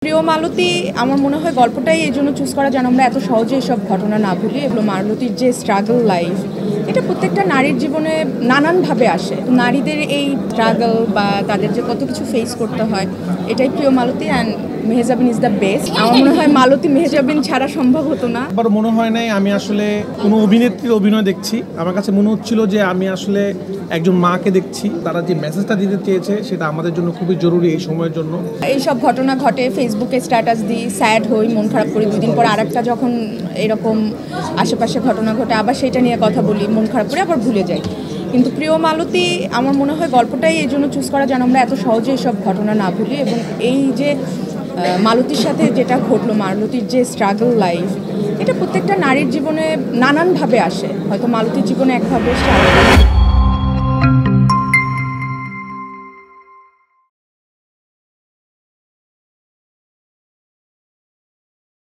প্রিয় মালতী আমার মনে হয় গল্পটাই এই জন্য চুজ করা যেন আমরা এত সহজে এসব ঘটনা না ভুলি। এগুলো মালতীর যে স্ট্রাগল লাইফ, এটা প্রত্যেকটা নারীর জীবনে নানানভাবে আসে। নারীদের এই স্ট্রাগল বা তাদের যে কত কিছু ফেস করতে হয়, এটাই প্রিয় Malati. And Mehjabin is the best. আমার মনে হয় মালতী মেহজাবিন ছাড়া সম্ভব হতো না। আবার মনে হয় নাই আমি আসলে কোনো অভিনেত্রীর অভিনয় দেখছি। আমার কাছে মনে হচ্ছিল যে আমি আসলে একজন মাকে দেখছি। তারা যে মেসেজটা দিতে চেয়েছে সেটা আমাদের জন্য খুবই জরুরি এই সময়ের জন্য। এইসব ঘটনা ঘটে, ফেসবুকে স্ট্যাটাস দিই, স্যাড হই, মন খারাপ করি, দুদিন পর আরেকটা যখন এরকম আশেপাশে ঘটনা ঘটে আবার সেটা নিয়ে কথা বলি, মন খারাপ করে আবার ভুলে যাই। কিন্তু প্রিয় মালতী আমার মনে হয় গল্পটাই এই জন্য চুজ করা যেন আমরা এত সহজে এসব ঘটনা না ভুলি। এবং এই যে মালতীর সাথে যেটা ঘটলো, মালতীর যে স্ট্রাগল লাইফ, এটা প্রত্যেকটা নারীর জীবনে নানানভাবে আসে। হয়তো মালতীর জীবনে একভাবে